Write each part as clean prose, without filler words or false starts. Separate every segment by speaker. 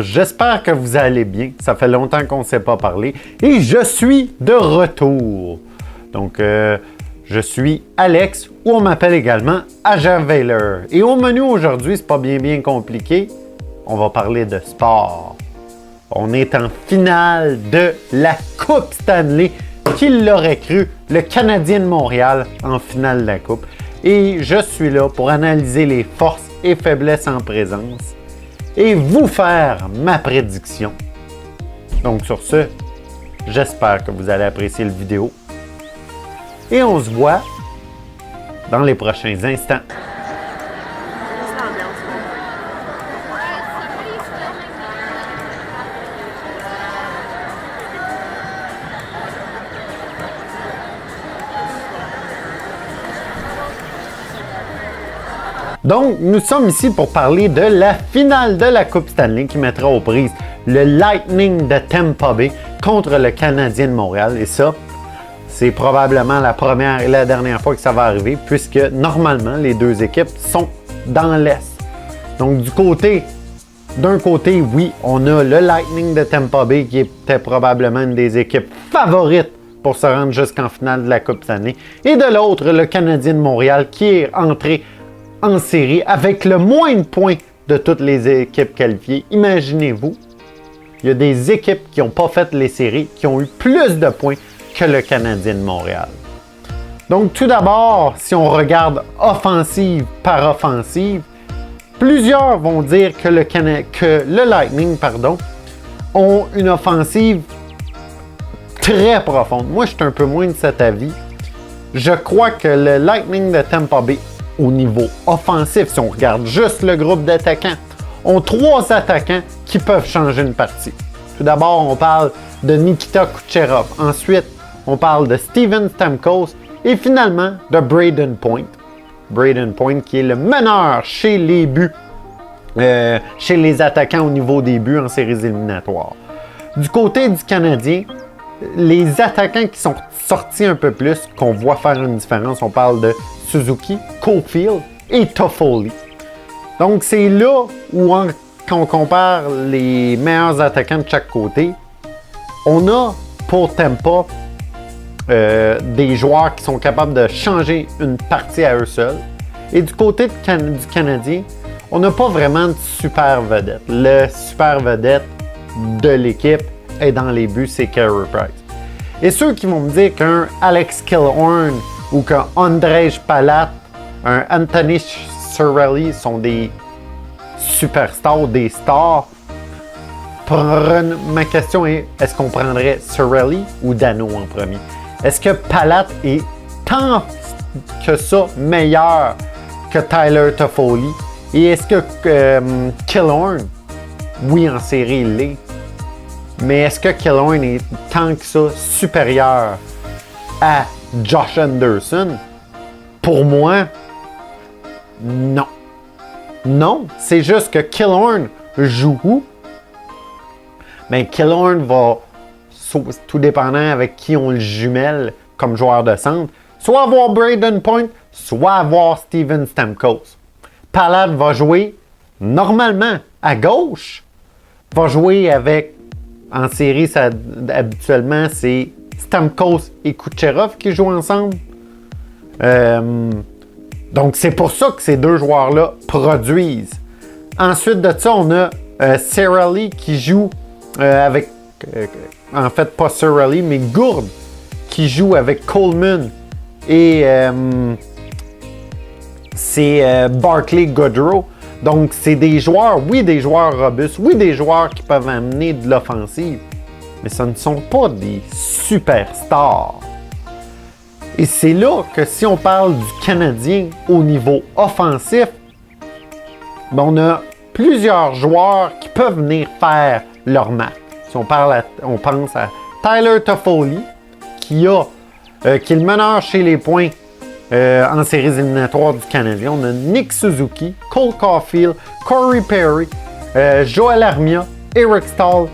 Speaker 1: tous, j'espère que vous allez bien. Ça fait longtemps qu'on ne s'est pas parlé et je suis de retour. Donc, je suis Alex, ou on m'appelle également Agent Veiler. Et au menu aujourd'hui, c'est pas bien compliqué. On va parler de sport. On est en finale de la Coupe Stanley. Qui l'aurait cru? Le Canadien de Montréal en finale de la Coupe. Et je suis là pour analyser les forces et faiblesses en présence et vous faire ma prédiction. Donc sur ce, j'espère que vous allez apprécier la vidéo. Et on se voit dans les prochains instants. Donc, nous sommes ici pour parler de la finale de la Coupe Stanley qui mettra aux prises le Lightning de Tampa Bay contre le Canadien de Montréal. Et ça, c'est probablement la première et la dernière fois que ça va arriver puisque normalement, les deux équipes sont dans l'Est. Donc, d'un côté, oui, on a le Lightning de Tampa Bay qui était probablement une des équipes favorites pour se rendre jusqu'en finale de la Coupe Stanley. Et de l'autre, le Canadien de Montréal qui est entré en série avec le moins de points de toutes les équipes qualifiées. Imaginez-vous, il y a des équipes qui n'ont pas fait les séries qui ont eu plus de points que le Canadien de Montréal. Donc tout d'abord, si on regarde offensive par offensive, plusieurs vont dire que le Lightning ont une offensive très profonde. Moi, je suis un peu moins de cet avis. Je crois que le Lightning de Tampa Bay au niveau offensif, si on regarde juste le groupe d'attaquants, ont 3 attaquants qui peuvent changer une partie. Tout d'abord, on parle de Nikita Kucherov. Ensuite, on parle de Steven Stamkos. Et finalement, de Brayden Point. Brayden Point qui est le meneur chez les buts, chez les attaquants au niveau des buts en séries éliminatoires. Du côté du Canadien, les attaquants qui sont sortis un peu plus, qu'on voit faire une différence, on parle de Suzuki, Caulfield et Toffoli. Donc, c'est là où, quand on compare les meilleurs attaquants de chaque côté, on a pour Tampa des joueurs qui sont capables de changer une partie à eux seuls. Et du côté du Canadien, on n'a pas vraiment de super vedette. Le super vedette de l'équipe est dans les buts, c'est Carey Price. Et ceux qui vont me dire qu'un Alex Killorn ou qu'un Ondrej Palat, un Anthony Cirelli sont des superstars, des stars, ma question est, est-ce qu'on prendrait Cirelli ou Dano en premier? Est-ce que Palat est tant que ça meilleur que Tyler Toffoli? Et est-ce que Killorn, oui, en série, il l'est, mais est-ce que Killorn est tant que ça supérieur à Josh Anderson? Pour moi, non. Non, c'est juste que Killorn joue où? Mais Killorn va, tout dépendant avec qui on le jumelle comme joueur de centre, soit avoir Brayden Point, soit avoir Steven Stamkos. Palat va jouer normalement à gauche, va jouer avec, en série, habituellement, c'est Stamkos et Kucherov qui jouent ensemble. Donc, c'est pour ça que ces deux joueurs-là produisent. Ensuite de ça, on a Cirelli qui joue avec... en fait, pas Cirelli, mais Gourde qui joue avec Coleman. Et c'est Barclay Goodrow. Donc, c'est des joueurs, oui, des joueurs robustes, oui, des joueurs qui peuvent amener de l'offensive. Mais ce ne sont pas des superstars. Et c'est là que si on parle du Canadien au niveau offensif, ben on a plusieurs joueurs qui peuvent venir faire leur match. Si on pense à Tyler Toffoli, qui est le meneur chez les points en séries éliminatoires du Canadien. On a Nick Suzuki, Cole Caulfield, Corey Perry, Joel Armia, Eric Staal,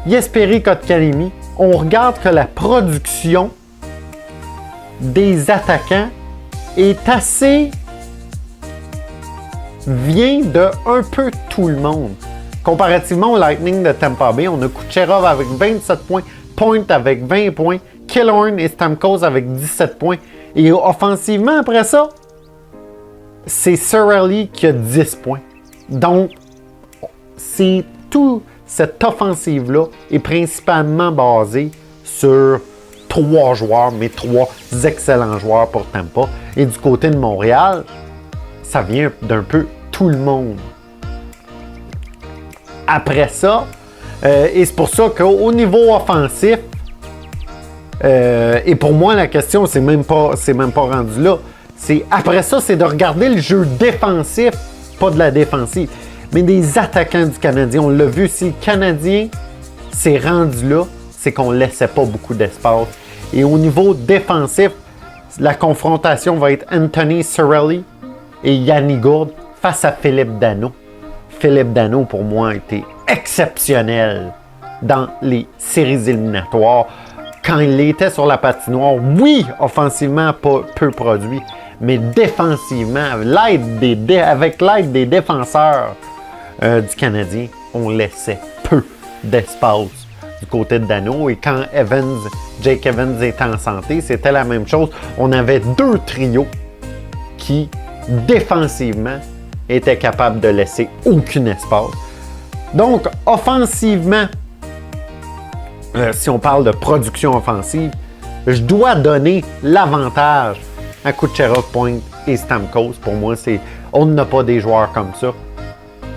Speaker 1: Jesperi Kotkaniemi. On regarde que la production des attaquants est assez... vient de un peu tout le monde. Comparativement au Lightning de Tampa Bay, on a Kucherov avec 27 points, Point avec 20 points, Killorn et Stamkos avec 17 points. Et offensivement, après ça, c'est Cirelli qui a 10 points. Donc, c'est tout cette offensive-là est principalement basée sur 3 joueurs, mais 3 excellents joueurs pour Tampa. Et du côté de Montréal, ça vient d'un peu tout le monde. Après ça, et c'est pour ça qu'au niveau offensif, et pour moi, la question, c'est même pas rendu là. Après ça, c'est de regarder le jeu défensif, pas de la défensive, mais des attaquants du Canadien. On l'a vu, si le Canadien s'est rendu là, c'est qu'on ne laissait pas beaucoup d'espace. Et au niveau défensif, la confrontation va être Anthony Cirelli et Yanni Gourde face à Philippe Danault. Philippe Danault, pour moi, a été exceptionnel dans les séries éliminatoires. Quand il était sur la patinoire, oui, offensivement, peu produit, mais défensivement, avec l'aide des défenseurs du Canadien, on laissait peu d'espace du côté de Danault. Et quand Jake Evans était en santé, c'était la même chose. On avait 2 trios qui, défensivement, étaient capables de laisser aucun espace. Donc, offensivement, si on parle de production offensive, je dois donner l'avantage à Kucherov, Point et Stamkos. Pour moi, on n'a pas des joueurs comme ça.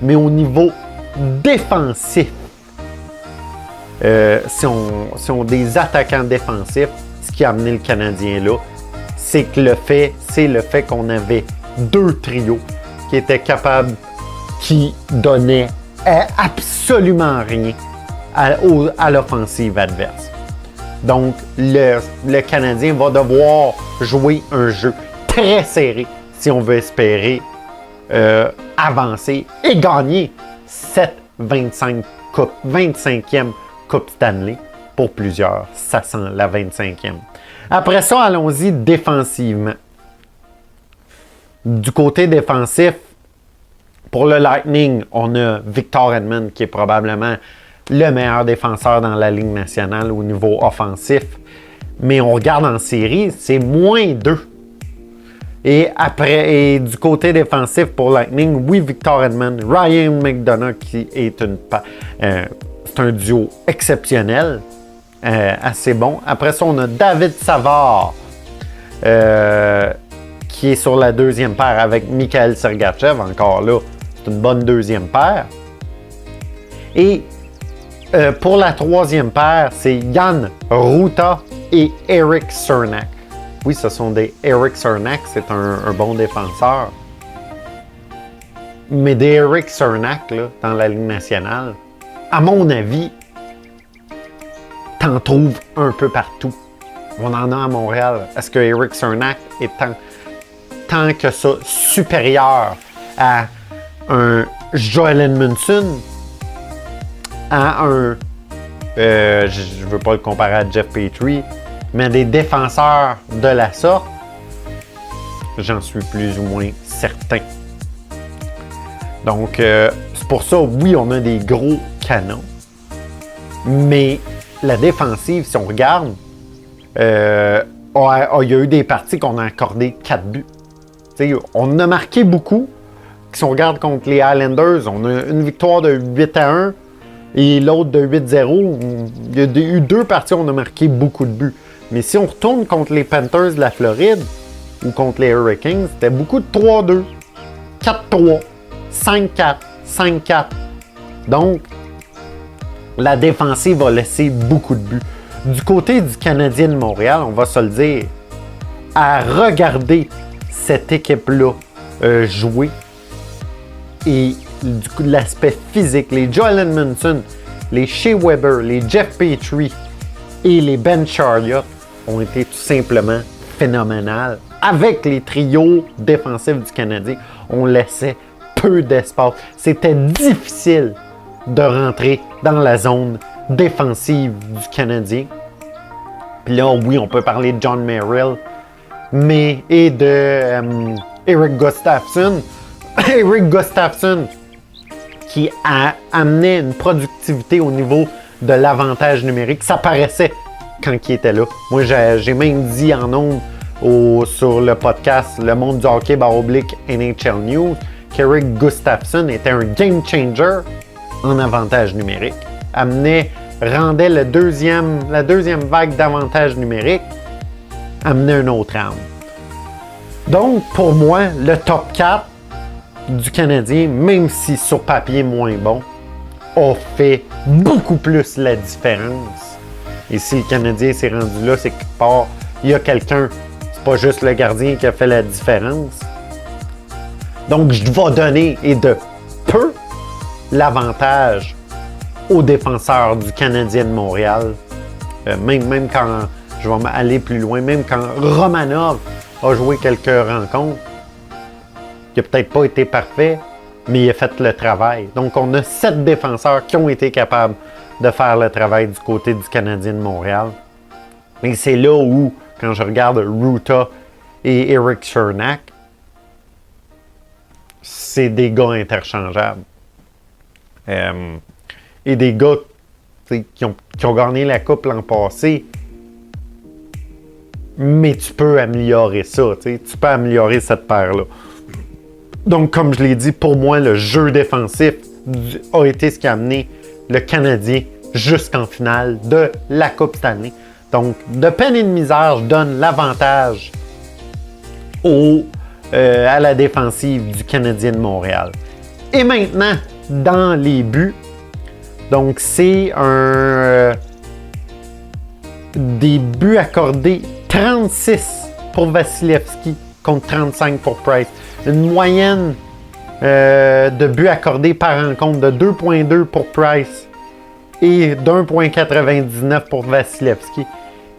Speaker 1: Mais au niveau défensif, si on des attaquants défensifs, ce qui a amené le Canadien là, c'est le fait qu'on avait 2 trios qui étaient capables, qui donnaient absolument rien à l'offensive adverse. Donc, le Canadien va devoir jouer un jeu très serré si on veut espérer avancer et gagner cette 25e Coupe Stanley. Pour plusieurs, ça sent la 25e. Après ça, allons-y défensivement. Du côté défensif, pour le Lightning, on a Victor Hedman qui est probablement le meilleur défenseur dans la Ligue nationale au niveau offensif. Mais on regarde en série, c'est -2. Et du côté défensif pour Lightning, oui, Victor Hedman, Ryan McDonagh qui est c'est un duo exceptionnel, assez bon. Après ça, on a David Savard qui est sur la 2e paire avec Mikhail Sergachev. Encore là, c'est une bonne 2e paire. Et pour la 3e paire, c'est Jan Rutta et Eric Cernak. Oui, ce sont des Eric Cernak, c'est un bon défenseur. Mais des Eric Cernak, là, dans la Ligue nationale, à mon avis, t'en trouves un peu partout. On en a à Montréal. Est-ce que Eric Cernak est tant que ça supérieur à un Joel Edmundson, à un... je ne veux pas le comparer à Jeff Petrie, mais des défenseurs de la sorte, j'en suis plus ou moins certain. Donc, c'est pour ça, oui, on a des gros canons, mais la défensive, si on regarde, il y a eu des parties qu'on a accordé 4 buts. T'sais, on a marqué beaucoup. Si on regarde contre les Islanders, on a une victoire de 8-1 et l'autre de 8-0. Il y a eu 2 parties où on a marqué beaucoup de buts. Mais si on retourne contre les Panthers de la Floride ou contre les Hurricanes, c'était beaucoup de 3-2, 4-3, 5-4, 5-4. Donc, la défensive va laisser beaucoup de buts. Du côté du Canadien de Montréal, on va se le dire, à regarder cette équipe-là jouer et du coup, l'aspect physique, les Joel Edmundson, les Shea Weber, les Jeff Petrie et les Ben Chariot ont été tout simplement phénoménales. Avec les trios défensifs du Canadien, on laissait peu d'espace. C'était difficile de rentrer dans la zone défensive du Canadien. Puis là, oui, on peut parler de John Merrill, et de Eric Gustafsson. Eric Gustafsson, qui amenait une productivité au niveau de l'avantage numérique. Ça paraissait quand il était là. Moi, j'ai même dit en ondes sur le podcast Le Monde du Hockey / NHL News qu'Eric Gustafsson était un game changer en avantage numérique. Rendait la deuxième vague d'avantage numérique, amenait un autre âme. Donc, pour moi, le top 4 du Canadien, même si sur papier moins bon, a fait beaucoup plus la différence. Et si le Canadien s'est rendu là, c'est quelque part, il y a quelqu'un, c'est pas juste le gardien qui a fait la différence. Donc, je vais donner, et de peu, l'avantage aux défenseurs du Canadien de Montréal. Même quand, je vais aller plus loin, même quand Romanov a joué quelques rencontres, qui n'a peut-être pas été parfait, mais il a fait le travail. Donc, on a 7 défenseurs qui ont été capables de faire le travail du côté du Canadien de Montréal. Et c'est là où, quand je regarde Ruta et Erik Cernak, c'est des gars interchangeables. Et des gars qui ont gagné la Coupe l'an passé. Mais tu peux améliorer ça. Tu peux améliorer cette paire-là. Donc, comme je l'ai dit, pour moi, le jeu défensif a été ce qui a amené le Canadien jusqu'en finale de la Coupe Stanley. Donc, de peine et de misère, je donne l'avantage à la défensive du Canadien de Montréal. Et maintenant, dans les buts, donc c'est des buts accordés 36 pour Vasilevskiy contre 35 pour Price. Une moyenne de buts accordés par rencontre de 2,2 pour Price et d'1,99 pour Vasilevskiy.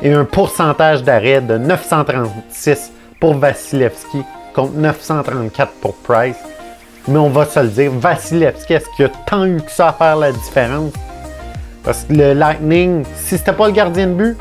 Speaker 1: Et un pourcentage d'arrêt de 936 pour Vasilevskiy contre 934 pour Price. Mais on va se le dire, Vasilevskiy, est-ce qu'il y a tant eu que ça à faire la différence? Parce que le Lightning, si c'était pas le gardien de but,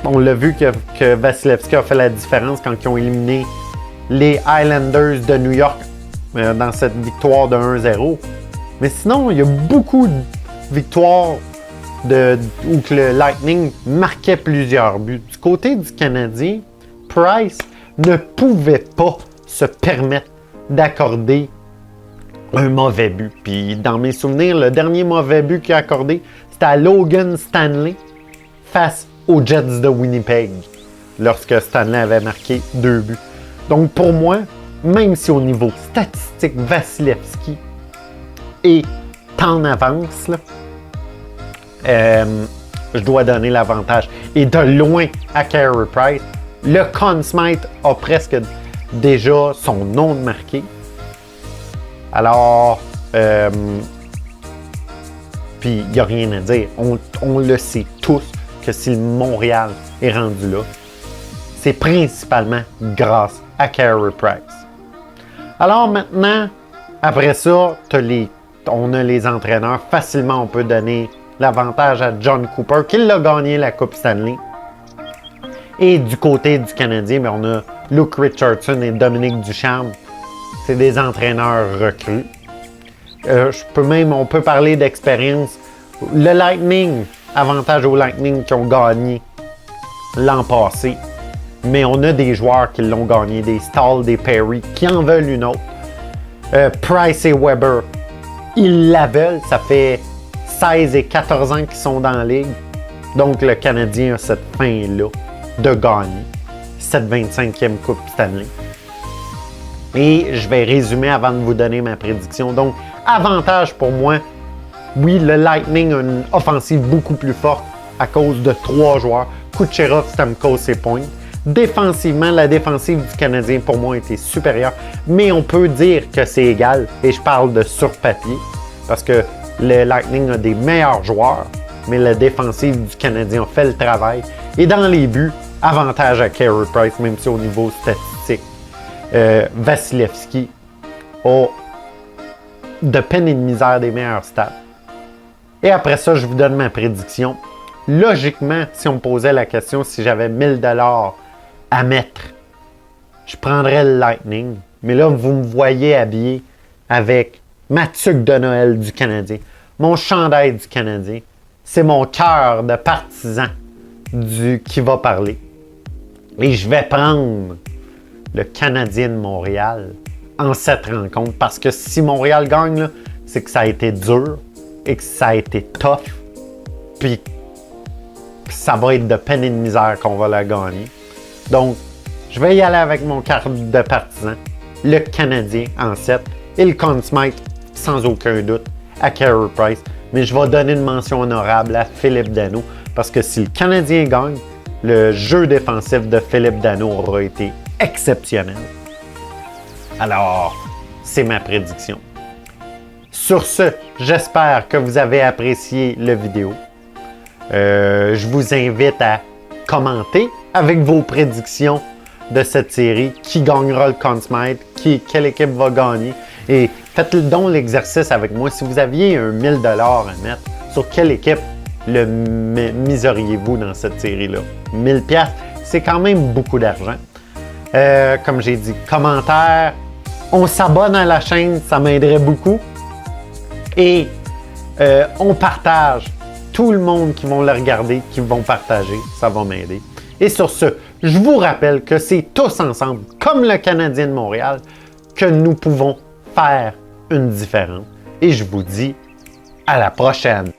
Speaker 1: on l'a vu que Vasilevskiy a fait la différence quand ils ont éliminé les Islanders de New York dans cette victoire de 1-0. Mais sinon, il y a beaucoup de victoires où que le Lightning marquait plusieurs buts. Du côté du Canadien, Price ne pouvait pas se permettre d'accorder un mauvais but. Puis dans mes souvenirs, le dernier mauvais but qu'il a accordé, c'était à Logan Stanley face aux Jets de Winnipeg, lorsque Stanley avait marqué 2 buts. Donc pour moi, même si au niveau statistique, Vasilevskiy est en avance, là, je dois donner l'avantage. Et de loin à Carey Price, le Conn Smythe a presque déjà son nom marqué. Alors, puis il n'y a rien à dire. On le sait tous que si le Montréal est rendu là, c'est principalement grâce à Carey Price. Alors maintenant, après ça, on a les entraîneurs. Facilement, on peut donner l'avantage à John Cooper, qui l'a gagné la Coupe Stanley. Et du côté du Canadien, on a Luke Richardson et Dominique Ducharme. C'est des entraîneurs recrues. On peut parler d'expérience. Le Lightning, avantage au Lightning qui ont gagné l'an passé. Mais on a des joueurs qui l'ont gagné, des Stahl, des Perry, qui en veulent une autre. Price et Weber, ils la veulent. Ça fait 16 et 14 ans qu'ils sont dans la ligue. Donc le Canadien a cette fin-là de gagner cette 25e Coupe Stanley. Et je vais résumer avant de vous donner ma prédiction. Donc, avantage pour moi, oui, le Lightning a une offensive beaucoup plus forte à cause de 3 joueurs, Kucherov, Stamkos et Point. Défensivement, la défensive du Canadien, pour moi, a été supérieure. Mais on peut dire que c'est égal, et je parle de sur papier, parce que le Lightning a des meilleurs joueurs, mais la défensive du Canadien a fait le travail. Et dans les buts, avantage à Carey Price, même si au niveau statistique, Vasilevskiy a de peine et de misère des meilleurs stats. Et après ça, je vous donne ma prédiction. Logiquement, si on me posait la question si j'avais 1000 $ à mettre, je prendrais le Lightning. Mais là, vous me voyez habillé avec ma tuque de Noël du Canadien, mon chandail du Canadien. C'est mon cœur de partisan qui va parler. Et je vais prendre le Canadien de Montréal en cette rencontre. Parce que si Montréal gagne, là, c'est que ça a été dur et que ça a été tough. Puis ça va être de peine et de misère qu'on va la gagner. Donc, je vais y aller avec mon carte de partisan. Le Canadien en 7 et le Conn Smythe, sans aucun doute, à Carey Price. Mais je vais donner une mention honorable à Philippe Danault parce que si le Canadien gagne, le jeu défensif de Philippe Danault aura été exceptionnel. Alors, c'est ma prédiction. Sur ce, j'espère que vous avez apprécié la vidéo. Je vous invite à commenter avec vos prédictions de cette série. Qui gagnera le Conn Smythe? Quelle équipe va gagner? Et faites donc l'exercice avec moi. Si vous aviez un 1000 $ à mettre, sur quelle équipe le miseriez-vous dans cette série-là? 1000 $, c'est quand même beaucoup d'argent. Comme j'ai dit, commentaires, on s'abonne à la chaîne, ça m'aiderait beaucoup. Et on partage. Tout le monde qui vont le regarder, qui vont partager, ça va m'aider. Et sur ce, je vous rappelle que c'est tous ensemble, comme le Canadien de Montréal, que nous pouvons faire une différence. Et je vous dis à la prochaine.